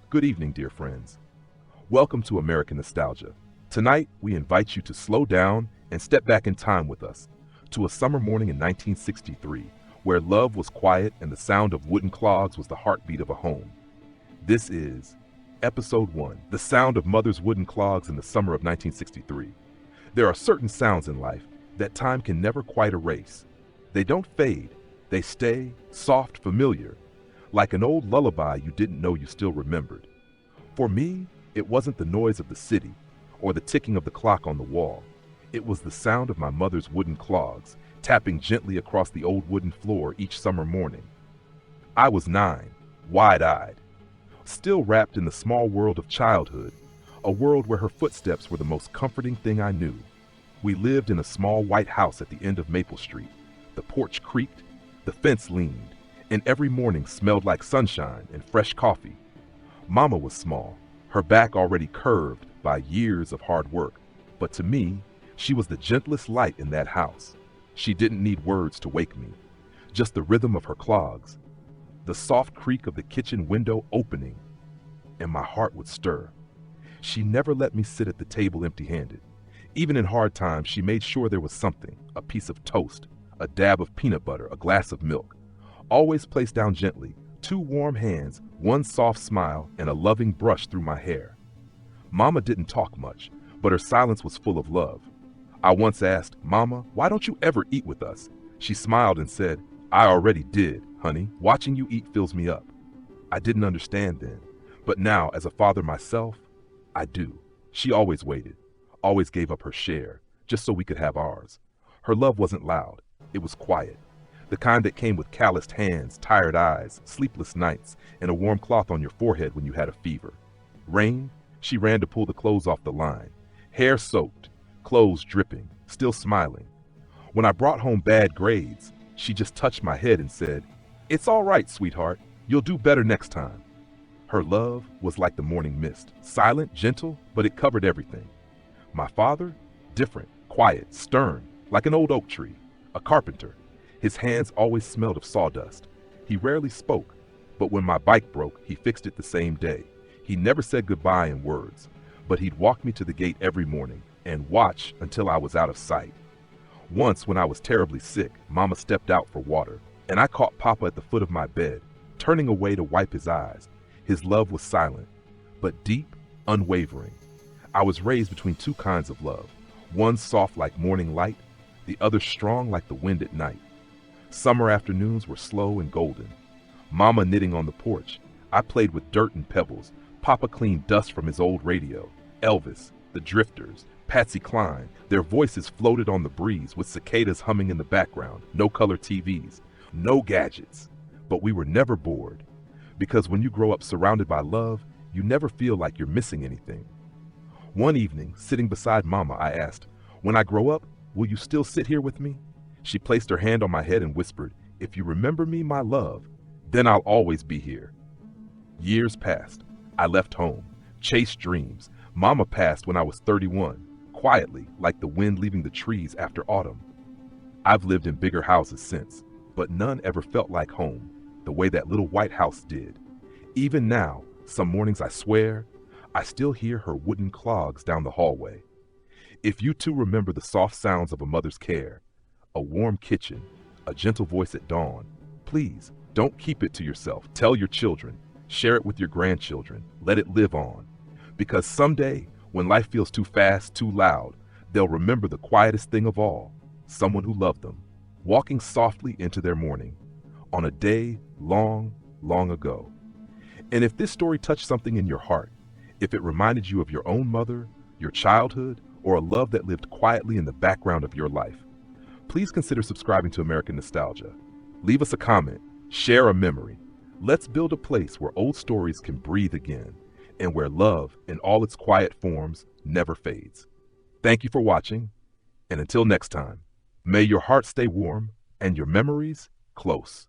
Good evening, dear friends. Welcome to American Nostalgia. Tonight, we invite you to slow down and step back in time with us to a summer morning in 1963, where love was quiet and the sound of wooden clogs was the heartbeat of a home. This is Episode 1, The Sound of Mother's Wooden Clogs in the Summer of 1963. There are certain sounds in life that time can never quite erase. They don't fade, they stay soft, familiar, like an old lullaby you didn't know you still remembered. For me, it wasn't the noise of the city or the ticking of the clock on the wall. It was the sound of my mother's wooden clogs tapping gently across the old wooden floor each summer morning. I was 9, wide-eyed, still wrapped in the small world of childhood, a world where her footsteps were the most comforting thing I knew. We lived in a small white house at the end of Maple Street. The porch creaked, the fence leaned, and every morning smelled like sunshine and fresh coffee. Mama was small, her back already curved by years of hard work, but to me, she was the gentlest light in that house. She didn't need words to wake me, just the rhythm of her clogs, the soft creak of the kitchen window opening, and my heart would stir. She never let me sit at the table empty-handed. Even in hard times, she made sure there was something, a piece of toast, a dab of peanut butter, a glass of milk, always placed down gently, 2 warm hands, 1 soft smile, and a loving brush through my hair. Mama didn't talk much, but her silence was full of love. I once asked, "Mama, why don't you ever eat with us?" She smiled and said, "I already did, honey. Watching you eat fills me up." I didn't understand then, but now, as a father myself, I do. She always waited, always gave up her share, just so we could have ours. Her love wasn't loud, it was quiet. The kind that came with calloused hands, tired eyes, sleepless nights, and a warm cloth on your forehead when you had a fever. Rain, she ran to pull the clothes off the line. Hair soaked, clothes dripping, still smiling. When I brought home bad grades, she just touched my head and said, "It's all right, sweetheart. You'll do better next time." Her love was like the morning mist, silent, gentle, but it covered everything. My father, different, quiet, stern, like an old oak tree, a carpenter. His hands always smelled of sawdust. He rarely spoke, but when my bike broke, he fixed it the same day. He never said goodbye in words, but he'd walk me to the gate every morning and watch until I was out of sight. Once, when I was terribly sick, Mama stepped out for water, and I caught Papa at the foot of my bed, turning away to wipe his eyes. His love was silent, but deep, unwavering. I was raised between 2 kinds of love, one soft like morning light, the other strong like the wind at night. Summer afternoons were slow and golden. Mama knitting on the porch. I played with dirt and pebbles. Papa cleaned dust from his old radio. Elvis, the Drifters, Patsy Cline, their voices floated on the breeze with cicadas humming in the background. No color TVs, no gadgets. But we were never bored. Because when you grow up surrounded by love, you never feel like you're missing anything. One evening, sitting beside Mama, I asked, "When I grow up, will you still sit here with me?" She placed her hand on my head and whispered, "If you remember me, my love, then I'll always be here." Years passed. I left home, chased dreams. Mama passed when I was 31, quietly, like the wind leaving the trees after autumn. I've lived in bigger houses since, but none ever felt like home, the way that little white house did. Even now, some mornings I swear, I still hear her wooden clogs down the hallway. If you too remember the soft sounds of a mother's care, a warm kitchen, a gentle voice at dawn, please don't keep it to yourself. Tell your children, share it with your grandchildren, let it live on. Because someday, when life feels too fast, too loud, they'll remember the quietest thing of all, someone who loved them, walking softly into their morning, on a day long, long ago. And if this story touched something in your heart, if it reminded you of your own mother, your childhood, or a love that lived quietly in the background of your life, please consider subscribing to American Nostalgia. Leave us a comment, share a memory. Let's build a place where old stories can breathe again, and where love, in all its quiet forms, never fades. Thank you for watching, and until next time, may your heart stay warm and your memories close.